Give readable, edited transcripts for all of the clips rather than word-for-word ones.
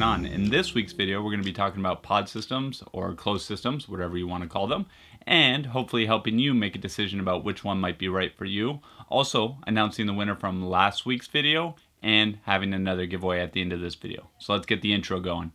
going on? In this week's video, we're going to be talking about pod systems or closed systems, whatever you want to call them, and hopefully helping you make a decision about which one might be right for you. Also, announcing the winner from last week's video and having another giveaway at the end of this video. So let's get the intro going.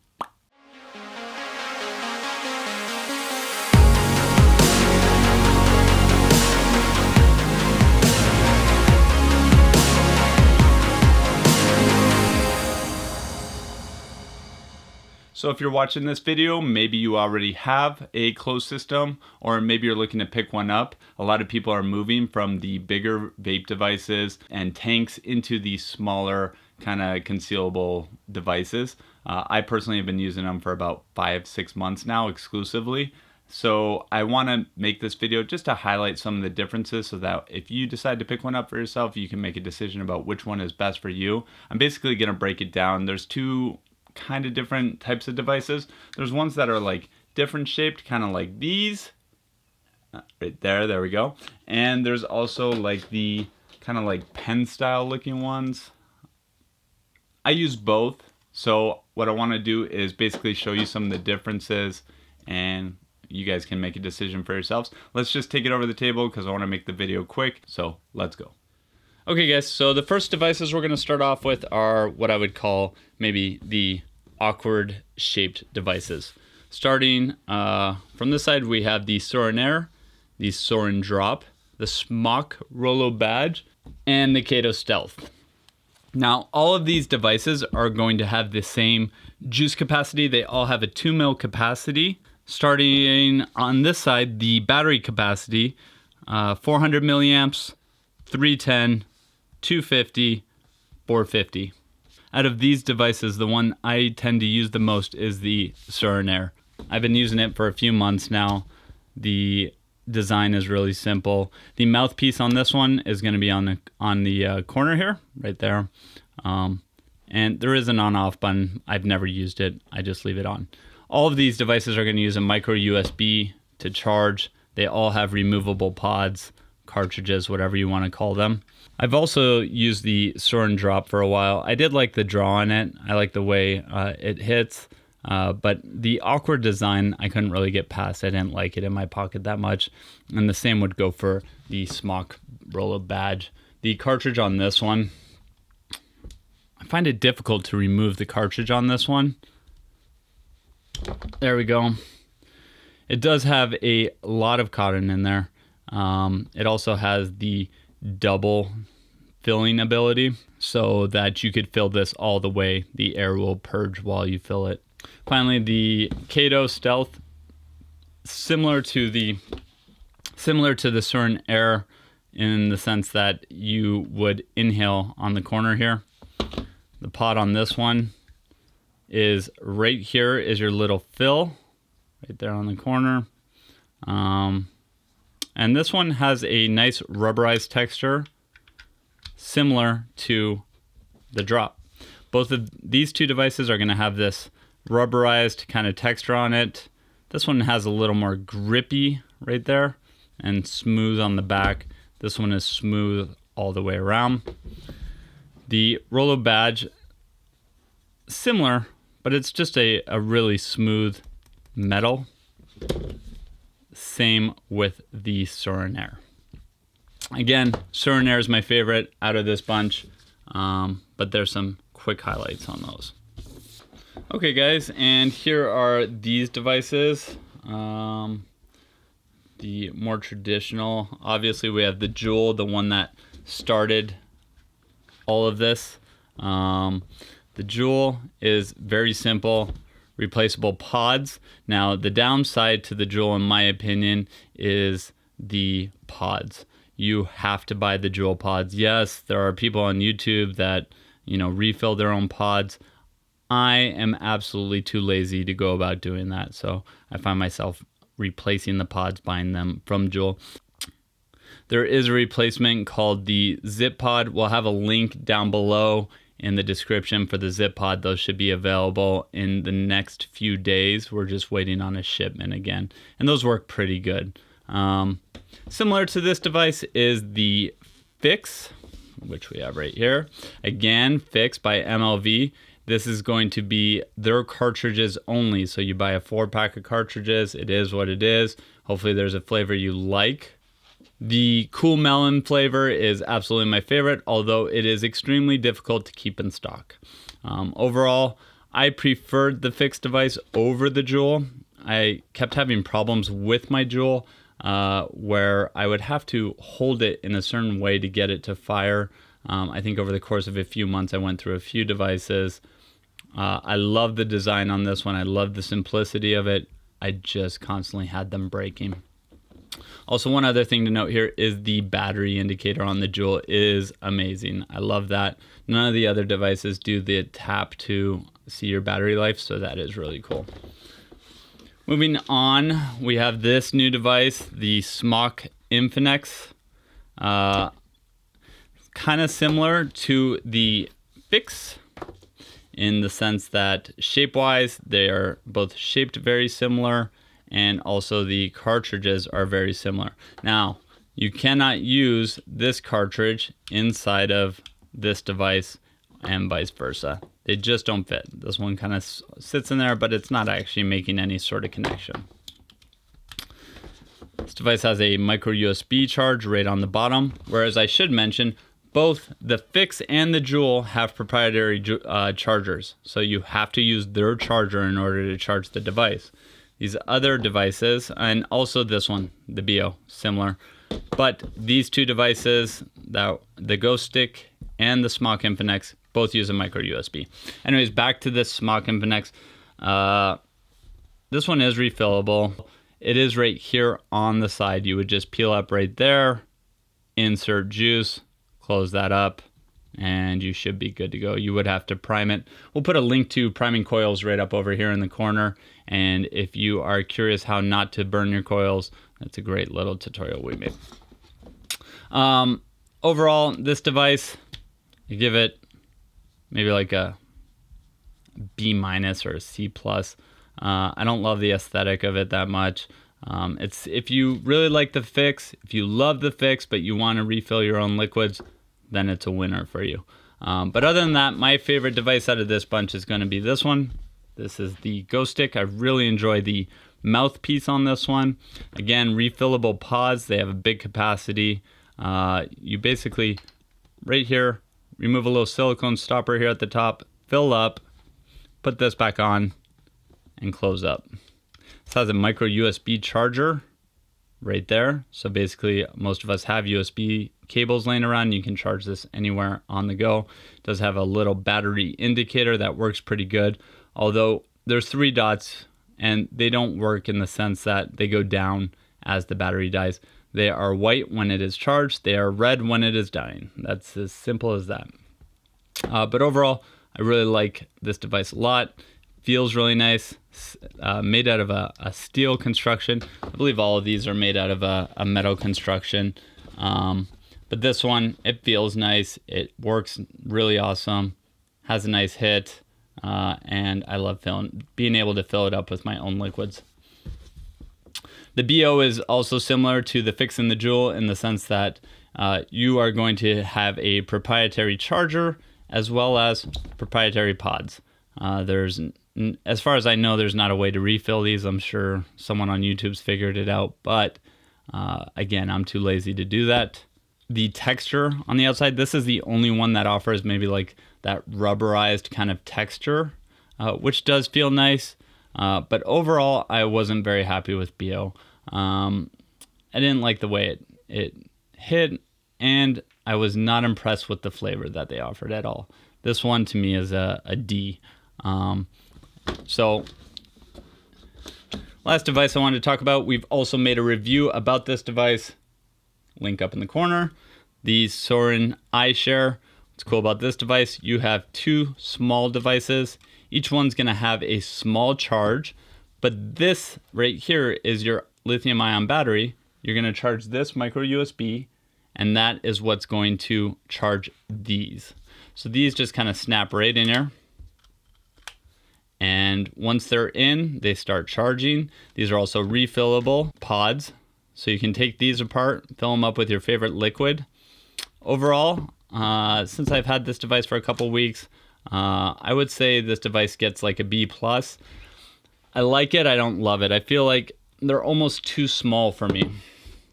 So if you're watching this video, maybe you already have a closed system, or maybe you're looking to pick one up. A lot of people are moving from the bigger vape devices and tanks into the smaller kind of concealable devices. I personally have been using them for about 5-6 months now exclusively. So I want to make this video just to highlight some of the differences so that if you decide to pick one up for yourself, you can make a decision about which one is best for you. I'm basically going to break it down. There's two kind of different types of devices. There's ones that are like different shaped, kind of like these right there we go, and there's also like the kind of like pen style looking ones. I use both, so what I want to do is basically show you some of the differences and you guys can make a decision for yourselves. Let's just take it over the table because I want to make the video quick, so let's go. Okay guys, so the first devices we're going to start off with are what I would call maybe the awkward shaped devices. Starting from this side, we have the Suorin Air, the Suorin Drop, the SMOK Rolo Badge, and the Kado Stealth. Now, all of these devices are going to have the same juice capacity. They all have a 2 mil capacity. Starting on this side, the battery capacity, 400 milliamps, 310, 250, 450. Out of these devices, the one I tend to use the most is the Suorin Air. I've been using it for a few months now. The design is really simple. The mouthpiece on this one is going to be on the corner here, right there. And there is an on-off button. I've never used it. I just leave it on. All of these devices are going to use a micro USB to charge. They all have removable pods, cartridges, whatever you want to call them. I've also used the Suorin Drop for a while. I did like the draw on it. I like the way it hits, but the awkward design I couldn't really get past. I didn't like it in my pocket that much. And the same would go for the SMOK Rolo Badge. The cartridge on this one, I find it difficult to remove the cartridge on this one. There we go. It does have a lot of cotton in there. It also has the double filling ability so that you could fill this all the way. The air will purge while you fill it. Finally, the Kado Stealth, similar to the Suorin Air in the sense that you would inhale on the corner here. The pod on this one is right here is your little fill, right there on the corner. And this one has a nice rubberized texture, similar to the Drop. Both of these two devices are going to have this rubberized kind of texture on it. This one has a little more grippy right there and smooth on the back. This one is smooth all the way around. The Rolo Badge, similar, but it's just a really smooth metal. Same with the Suorin Air. Again, Suorin Air is my favorite out of this bunch, but there's some quick highlights on those. Okay guys, and here are these devices. The more traditional, obviously we have the JUUL, the one that started all of this. The JUUL is very simple. Replaceable pods. Now, the downside to the JUUL, in my opinion, is the pods. You have to buy the JUUL pods. Yes, there are people on YouTube that, refill their own pods. I am absolutely too lazy to go about doing that, so I find myself replacing the pods, buying them from JUUL. There is a replacement called the Zip Pod. We'll have a link down below in the description for the Zip Pod. Those should be available in the next few days. We're just waiting on a shipment again, and those work pretty good. Similar to this device is the PHIX, which we have right here. Again, PHIX by MLV. This is going to be their cartridges only. So you buy a 4-pack of cartridges. It is what it is. Hopefully there's a flavor you like. The cool melon flavor is absolutely my favorite, although it is extremely difficult to keep in stock. Overall, I preferred the PHIX device over the JUUL. I kept having problems with my JUUL where I would have to hold it in a certain way to get it to fire. I think over the course of a few months, I went through a few devices. I love the design on this one. I love the simplicity of it. I just constantly had them breaking. Also, one other thing to note here is the battery indicator on the JUUL is amazing. I love that. None of the other devices do the tap to see your battery life, so that is really cool. Moving on, we have this new device, the SMOK Infinix. Kind of similar to the PHIX in the sense that shape-wise, they are both shaped very similar, and also the cartridges are very similar. Now, you cannot use this cartridge inside of this device and vice versa. They just don't fit. This one kind of sits in there, but it's not actually making any sort of connection. This device has a micro USB charge right on the bottom, whereas I should mention both the PHIX and the JUUL have proprietary chargers. So you have to use their charger in order to charge the device. These other devices, and also this one, the BO, similar. But these two devices, the GhoSTick and the SMOK Infinix, both use a micro USB. Anyways, back to this SMOK Infinix. This one is refillable. It is right here on the side. You would just peel up right there, insert juice, close that up, and you should be good to go. You would have to prime it. We'll put a link to priming coils right up over here in the corner. And if you are curious how not to burn your coils, that's a great little tutorial we made. Overall, this device, I give it maybe like a B- or a C+. I don't love the aesthetic of it that much. It's if you really like the PHIX, if you love the PHIX, but you want to refill your own liquids, then it's a winner for you. But other than that, my favorite device out of this bunch is going to be this one. This is the GhoSTick. I really enjoy the mouthpiece on this one. Again, refillable pods. They have a big capacity. You basically, right here, remove a little silicone stopper here at the top, fill up, put this back on, and close up. This has a micro USB charger right there. So basically, most of us have USB cables laying around. You can charge this anywhere on the go. It does have a little battery indicator that works pretty good. Although there's 3 dots and they don't work in the sense that they go down as the battery dies. They are white when it is charged. They are red when it is dying. That's as simple as that. But overall, I really like this device a lot. Feels really nice. Made out of a steel construction. I believe all of these are made out of a metal construction. But this one, it feels nice. It works really awesome. Has a nice hit. And I love being able to fill it up with my own liquids. The BO is also similar to the PHIX and the JUUL in the sense that you are going to have a proprietary charger as well as proprietary pods. As far as I know, there's not a way to refill these. I'm sure someone on YouTube's figured it out, but again, I'm too lazy to do that. The texture on the outside, this is the only one that offers maybe like that rubberized kind of texture, which does feel nice. But overall, I wasn't very happy with BO. I didn't like the way it hit, and I was not impressed with the flavor that they offered at all. This one to me is a D. So last device I wanted to talk about, we've also made a review about this device. Link up in the corner. The Suorin iShare. What's cool about this device, you have 2 small devices. Each one's going to have a small charge, but this right here is your lithium ion battery. You're going to charge this micro USB, and that is what's going to charge these. So these just kind of snap right in here. And once they're in, they start charging. These are also refillable pods. So you can take these apart, fill them up with your favorite liquid. Overall, since I've had this device for a couple weeks, I would say this device gets like a B+. I like it, I don't love it. I feel like they're almost too small for me.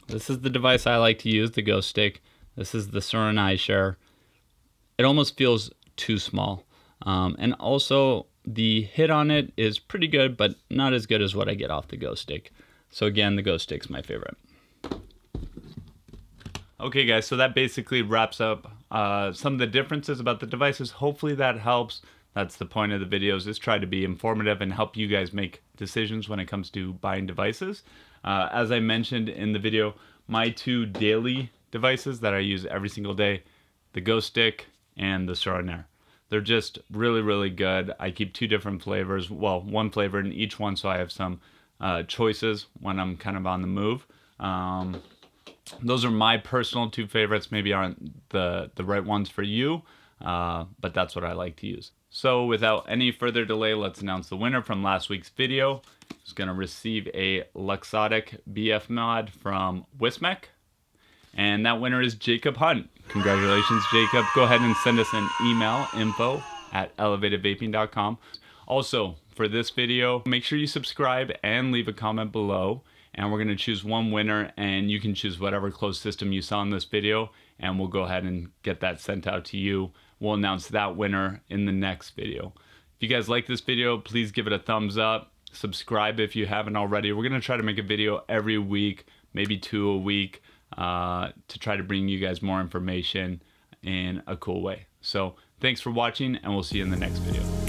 This is the device I like to use, the GhoSTick. This is the Suorin iShare. It almost feels too small. And also, the hit on it is pretty good, but not as good as what I get off the GhoSTick. So again, the GhoStick's my favorite. Okay guys, so that basically wraps up some of the differences about the devices. Hopefully that helps. That's the point of the videos, is try to be informative and help you guys make decisions when it comes to buying devices. As I mentioned in the video, my two daily devices that I use every single day, the GhoSTick and the Suorin Air. They're just really, really good. I keep two different flavors, well, one flavor in each one, so I have some choices when I'm kind of on the move. Those are my personal two favorites. Maybe aren't the right ones for you, but that's what I like to use. So without any further delay, let's announce the winner from last week's video. He's going to receive a Luxottic BF mod from SMOK. And that winner is Jacob Hunt. Congratulations, Jacob. Go ahead and send us an email, info@elevatedvaping.com. Also, for this video, make sure you subscribe and leave a comment below. And we're going to choose one winner, and you can choose whatever closed system you saw in this video, and we'll go ahead and get that sent out to you. We'll announce that winner in the next video. If you guys like this video, please give it a thumbs up. Subscribe if you haven't already. We're going to try to make a video every week, maybe 2 a week, to try to bring you guys more information in a cool way. So thanks for watching, and we'll see you in the next video.